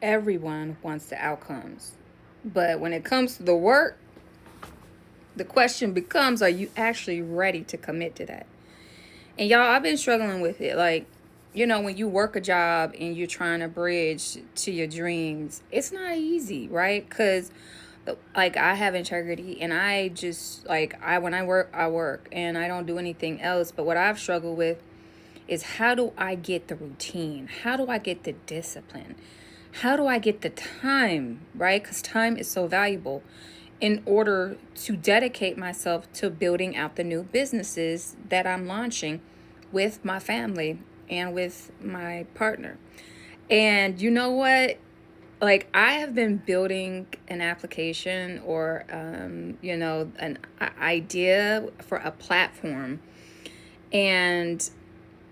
Everyone wants the outcomes. But when it comes to the work, the question becomes, are you actually ready to commit to that? And y'all, I've been struggling with it. Like, when you work a job and you're trying to bridge to your dreams, it's not easy, right? Because, like, I have integrity and I just, like, when I work and I don't do anything else. But what I've struggled with is, how do I get the routine? How do I get the discipline? How do I get the time, right? Because time is so valuable in order to dedicate myself to building out the new businesses that I'm launching with my family and with my partner. And you know what? Like, I have been building an application or, an idea for a platform. And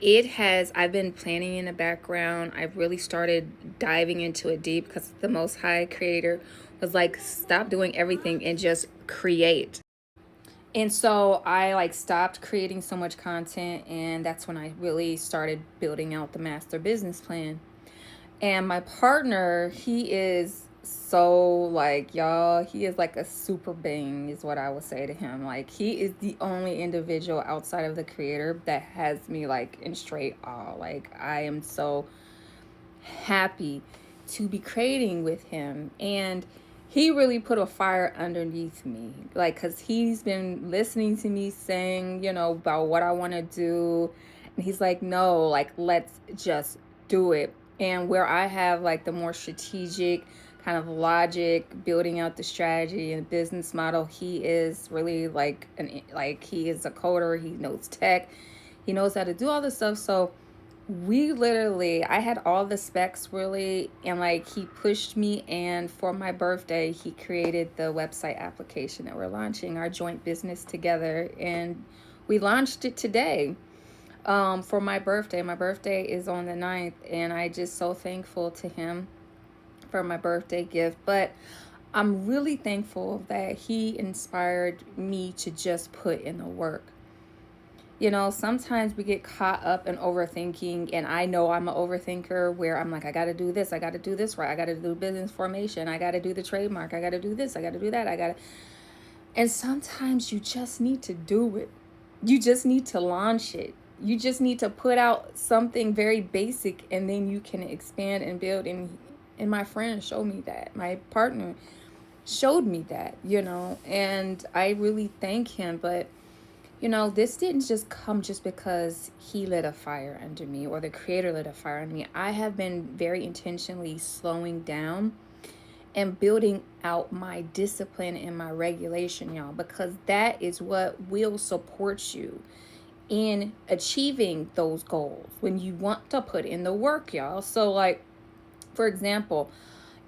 I've been planning in the background. I've really started diving into it deep because the Most High Creator was like, stop doing everything and just create. And so I like stopped creating so much content, and that's when I really started building out the master business plan. And my partner, he is so like, y'all, he is like a super being, is what I would say to him. Like, he is the only individual outside of the creator that has me like in straight awe. Like, I am so happy to be creating with him. And he really put a fire underneath me, like, because he's been listening to me saying, about what I want to do. And he's like, no, like, let's just do it. And where I have like the more strategic kind of logic, building out the strategy and business model, he is really like he is a coder. He knows tech. He knows how to do all this stuff. So I had all the specs really, and like he pushed me. And for my birthday, he created the website application that we're launching our joint business together. And we launched it today for my birthday. My birthday is on the 9th, and I just so thankful to him for my birthday gift. But I'm really thankful that he inspired me to just put in the work. Sometimes we get caught up in overthinking, and I know I'm an overthinker where I'm like, I got to do this, I got to do this right, I got to do business formation, I got to do the trademark, I got to do this, I got to do that, I got to. And sometimes you just need to do it. You just need to launch it. You just need to put out something very basic, and then you can expand and build. And my friend showed me that. My partner showed me that, and I really thank him. But this didn't just come just because he lit a fire under me or the creator lit a fire under me. I have been very intentionally slowing down and building out my discipline and my regulation, y'all, because that is what will support you in achieving those goals when you want to put in the work, y'all. So, like, for example,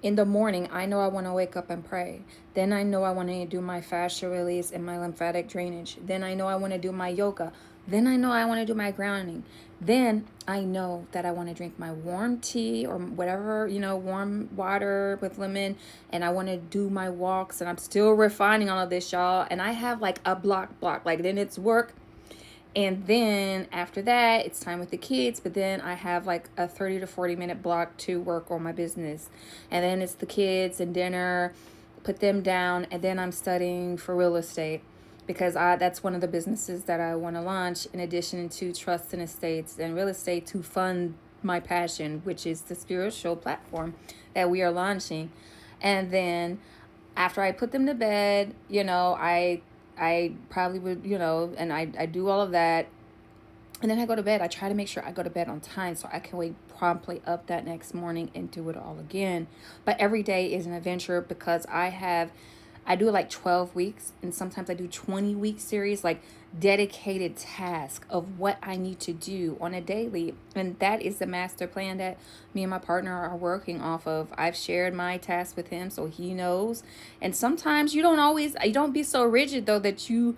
in the morning, I know I want to wake up and pray. Then I know I want to do my fascia release and my lymphatic drainage. Then I know I want to do my yoga. Then I know I want to do my grounding. Then I know that I want to drink my warm tea or whatever, warm water with lemon. And I want to do my walks. And I'm still refining all of this, y'all. And I have like a block. Like, then it's work. And then after that, it's time with the kids. But then I have like a 30 to 40-minute block to work on my business. And then it's the kids and dinner, put them down. And then I'm studying for real estate, because that's one of the businesses that I want to launch, in addition to trust and estates and real estate, to fund my passion, which is the spiritual platform that we are launching. And then after I put them to bed, I probably would, and I do all of that. And then I go to bed. I try to make sure I go to bed on time so I can wake promptly up that next morning and do it all again. But every day is an adventure, because I do like 12 weeks, and sometimes I do 20-week series, like dedicated task of what I need to do on a daily. And that is the master plan that me and my partner are working off of. I've shared my tasks with him so he knows. And sometimes you don't be so rigid though that you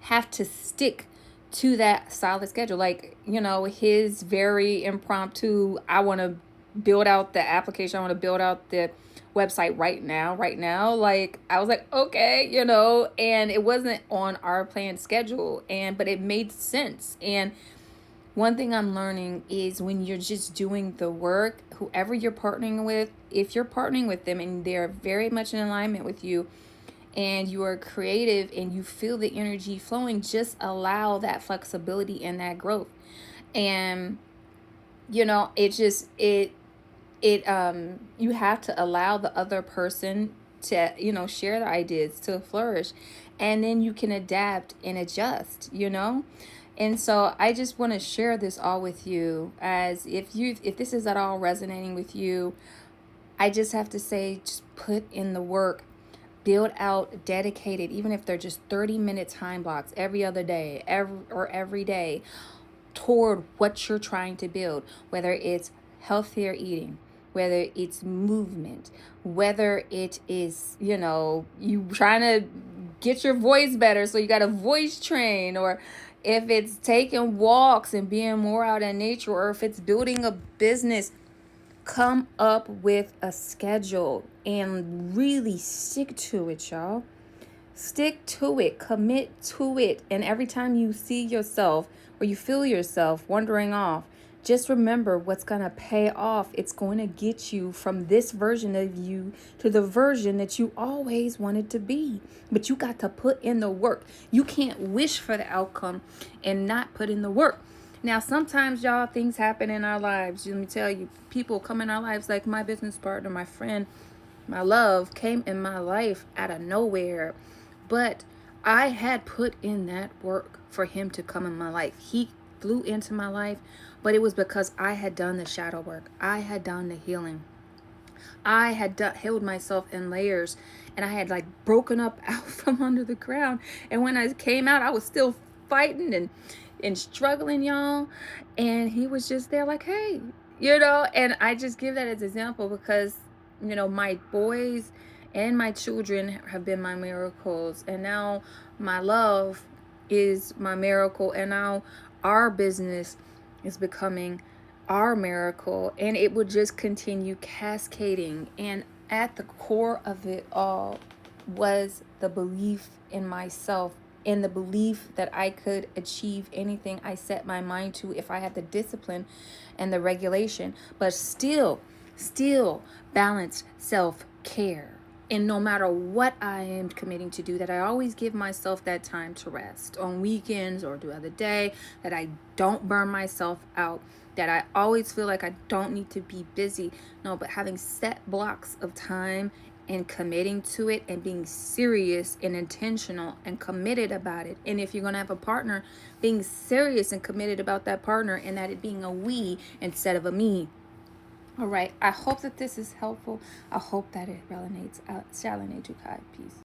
have to stick to that solid schedule. Like, his very impromptu, I want to build out the application, I want to build out the website right now. Like, I was like, okay, and it wasn't on our planned schedule, but it made sense. And one thing I'm learning is when you're just doing the work, whoever you're partnering with, if you're partnering with them and they're very much in alignment with you, and you are creative and you feel the energy flowing, just allow that flexibility and that growth. And it just you have to allow the other person to share their ideas, to flourish, and then you can adapt and adjust. And so I just want to share this all with you, as if this is at all resonating with you, I just have to say, just put in the work. Build out dedicated, even if they're just 30-minute time blocks every other day, every day, toward what you're trying to build, whether it's healthier eating, whether it's movement, whether it is, you trying to get your voice better, so you got a voice train, or if it's taking walks and being more out in nature, or if it's building a business. Come up with a schedule and really stick to it, y'all. Stick to it, commit to it. And every time you see yourself or you feel yourself wandering off, just remember what's going to pay off. It's going to get you from this version of you to the version that you always wanted to be. But you got to put in the work. You can't wish for the outcome and not put in the work. Now, sometimes, y'all, things happen in our lives. Let me tell you, people come in our lives, like my business partner, my friend, my love came in my life out of nowhere. But I had put in that work for him to come in my life. He flew into my life, but it was because I had done the shadow work. I had done the healing. I had healed myself in layers, and I had broken up out from under the ground. And when I came out, I was still fighting and struggling, y'all. And he was just there like, hey, and I just give that as an example because, my boys and my children have been my miracles. And now my love is my miracle. And now our business is becoming our miracle, and it would just continue cascading. And at the core of it all was the belief in myself, and the belief that I could achieve anything I set my mind to if I had the discipline and the regulation, but still balance self-care. And no matter what I am committing to do, that I always give myself that time to rest on weekends or the other day, that I don't burn myself out, that I always feel like I don't need to be busy. No, but having set blocks of time and committing to it and being serious and intentional and committed about it. And if you're going to have a partner, being serious and committed about that partner, and that it being a we instead of a me. All right. I hope that this is helpful. I hope that it resonates. Shalane Jukai. Peace.